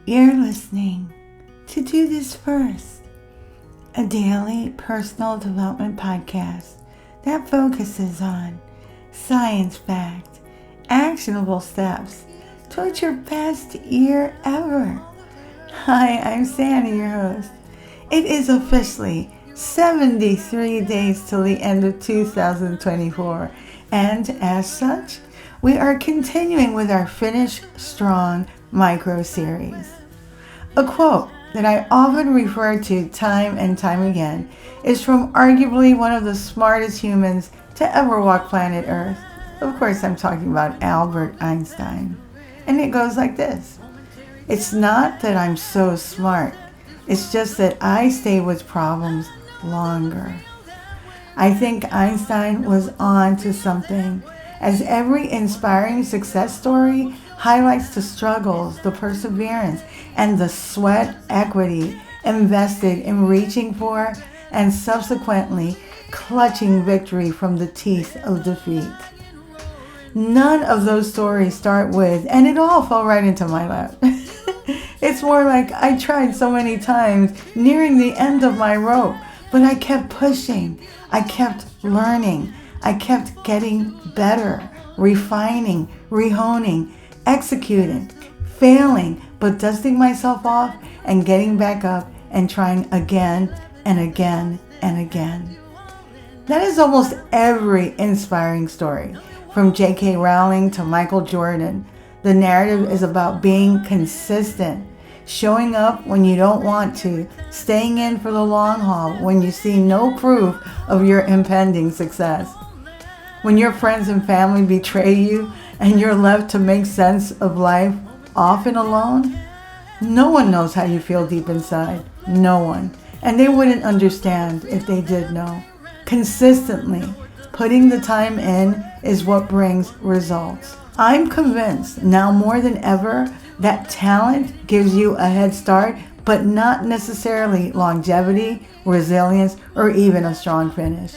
You're listening to Do This First, a daily personal development podcast that focuses on science-backed, actionable steps towards your best year ever. Hi, I'm Sandy, your host. It is officially 73 days till the end of 2024, and as such, we are continuing with our Finish Strong micro series. A quote that I often refer to time and time again is from arguably one of the smartest humans to ever walk planet Earth. Of course, I'm talking about Albert Einstein. And it goes like this: "It's not that I'm so smart, it's just that I stay with problems longer." I think Einstein was on to something, as every inspiring success story highlights the struggles, the perseverance, and the sweat equity invested in reaching for and subsequently clutching victory from the teeth of defeat. None of those stories start with, "and it all fell right into my lap." It's more like, "I tried so many times, nearing the end of my rope, but I kept pushing, I kept learning, I kept getting better, refining, rehoning, executing, failing, but dusting myself off and getting back up and trying again and again and again." That is almost every inspiring story, from J.K. Rowling to Michael Jordan. The narrative is about being consistent, showing up when you don't want to, staying in for the long haul when you see no proof of your impending success. When your friends and family betray you and you're left to make sense of life, often alone, no one knows how you feel deep inside. No one. And they wouldn't understand if they did know. Consistently putting the time in is what brings results. I'm convinced now more than ever that talent gives you a head start, but not necessarily longevity, resilience, or even a strong finish.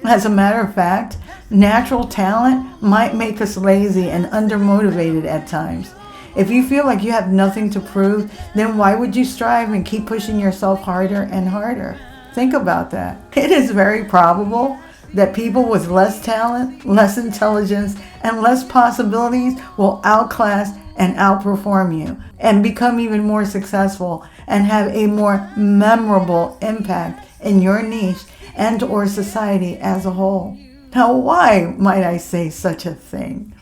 As a matter of fact, natural talent might make us lazy and undermotivated at times. If you feel like you have nothing to prove, then why would you strive and keep pushing yourself harder and harder? Think about that. It is very probable that people with less talent, less intelligence, and less possibilities will outclass and outperform you and become even more successful and have a more memorable impact in your niche and or society as a whole. Now, why might I say such a thing?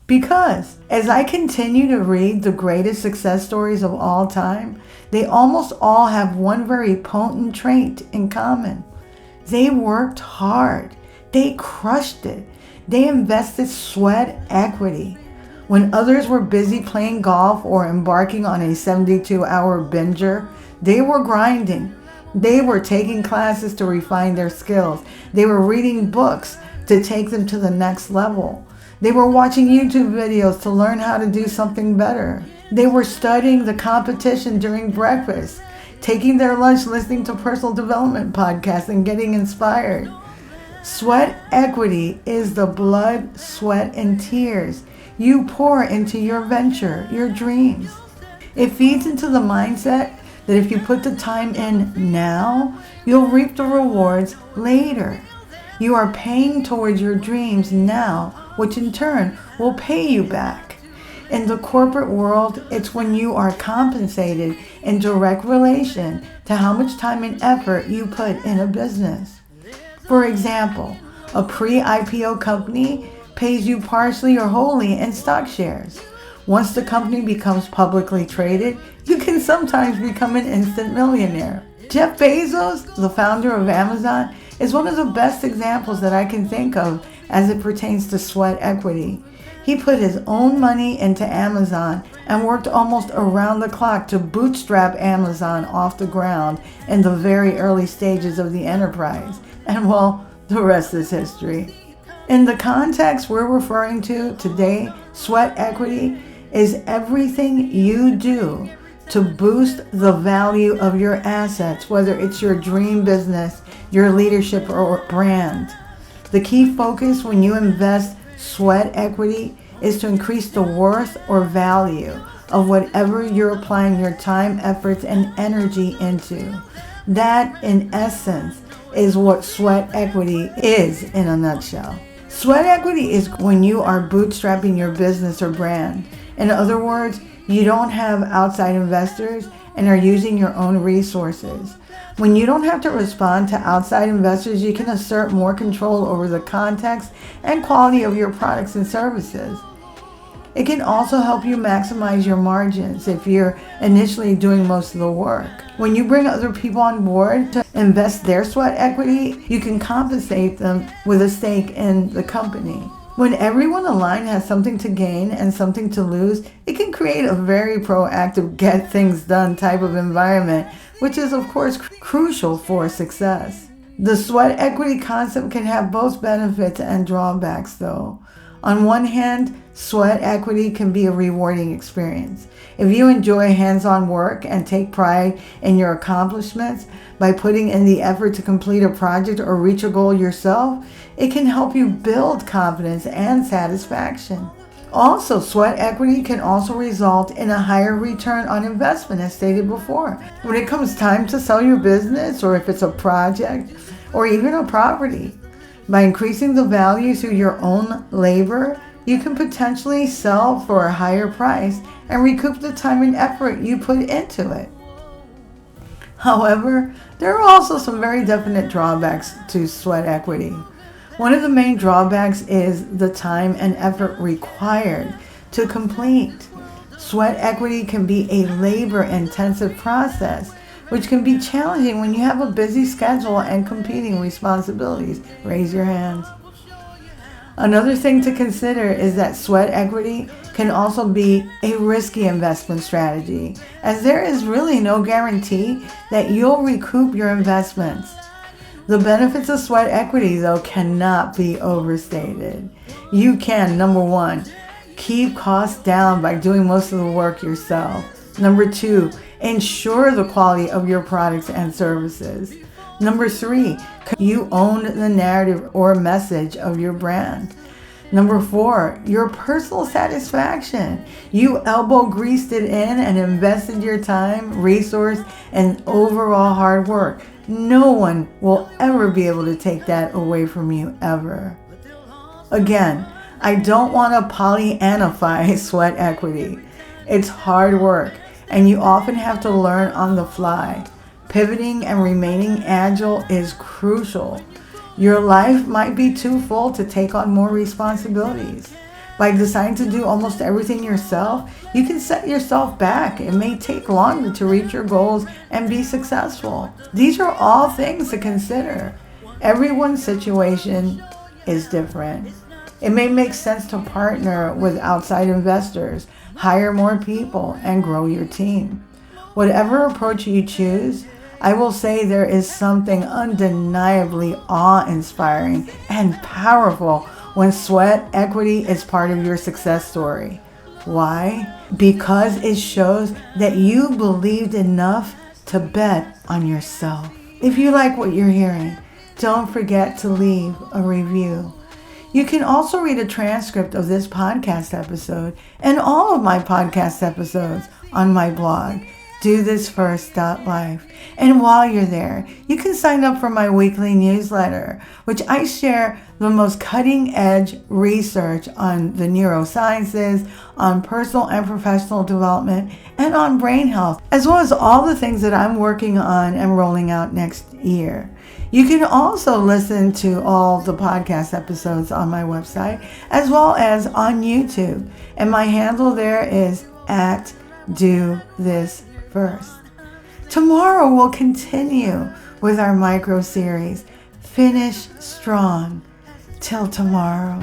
Because as I continue to read the greatest success stories of all time, they almost all have one very potent trait in common. They worked hard. They crushed it. They invested sweat equity. When others were busy playing golf or embarking on a 72-hour binger, they were grinding. They were taking classes to refine their skills. They were reading books to take them to the next level. They were watching YouTube videos to learn how to do something better. They were studying the competition during breakfast, taking their lunch listening to personal development podcasts and getting inspired. Sweat equity is the blood, sweat, and tears you pour into your venture, your dreams. It feeds into the mindset that if you put the time in now, you'll reap the rewards later. You are paying towards your dreams now, which in turn will pay you back. In the corporate world, it's when you are compensated in direct relation to how much time and effort you put in a business. For example, a pre-IPO company pays you partially or wholly in stock shares. Once the company becomes publicly traded, you can sometimes become an instant millionaire. Jeff Bezos, the founder of Amazon, is one of the best examples that I can think of as it pertains to sweat equity. He put his own money into Amazon and worked almost around the clock to bootstrap Amazon off the ground in the very early stages of the enterprise. And well, the rest is history. In the context we're referring to today, sweat equity is everything you do to boost the value of your assets, whether it's your dream business, your leadership, or brand. The key focus when you invest sweat equity is to increase the worth or value of whatever you're applying your time, efforts, and energy into. That, in essence, is what sweat equity is in a nutshell. Sweat equity is when you are bootstrapping your business or brand. In other words, you don't have outside investors and are using your own resources. When you don't have to respond to outside investors, you can assert more control over the context and quality of your products and services. It can also help you maximize your margins if you're initially doing most of the work. When you bring other people on board to invest their sweat equity, you can compensate them with a stake in the company. When everyone aligned has something to gain and something to lose, it can create a very proactive, get things done type of environment, which is of course crucial for success. The sweat equity concept can have both benefits and drawbacks though. On one hand, sweat equity can be a rewarding experience. If you enjoy hands-on work and take pride in your accomplishments by putting in the effort to complete a project or reach a goal yourself, it can help you build confidence and satisfaction. Also, sweat equity can also result in a higher return on investment, as stated before. When it comes time to sell your business, or if it's a project, or even a property, by increasing the value through your own labor, you can potentially sell for a higher price and recoup the time and effort you put into it. However, there are also some very definite drawbacks to sweat equity. One of the main drawbacks is the time and effort required to complete. Sweat equity can be a labor-intensive process, which can be challenging when you have a busy schedule and competing responsibilities. Raise your hands. Another thing to consider is that sweat equity can also be a risky investment strategy, as there is really no guarantee that you'll recoup your investments. The benefits of sweat equity, though, cannot be overstated. You can, number one, keep costs down by doing most of the work yourself. Number two, ensure the quality of your products and services. Number three, you own the narrative or message of your brand. Number four, your personal satisfaction. You elbow greased it in and invested your time, resource, and overall hard work. No one will ever be able to take that away from you, ever. Again, I don't want to Pollyannaify sweat equity. It's hard work, and you often have to learn on the fly. Pivoting and remaining agile is crucial. Your life might be too full to take on more responsibilities. By deciding to do almost everything yourself, you can set yourself back. It may take longer to reach your goals and be successful. These are all things to consider. Everyone's situation is different. It may make sense to partner with outside investors, hire more people, and grow your team. Whatever approach you choose, I will say there is something undeniably awe-inspiring and powerful when sweat equity is part of your success story. Why? Because it shows that you believed enough to bet on yourself. If you like what you're hearing, don't forget to leave a review. You can also read a transcript of this podcast episode and all of my podcast episodes on my blog, dothisfirst.life. And while you're there, you can sign up for my weekly newsletter, which I share the most cutting-edge research on the neurosciences, on personal and professional development, and on brain health, as well as all the things that I'm working on and rolling out next year. You can also listen to all the podcast episodes on my website, as well as on YouTube. And my handle there is @DoThisFirst. Tomorrow we'll continue with our micro series, Finish Strong. Till tomorrow.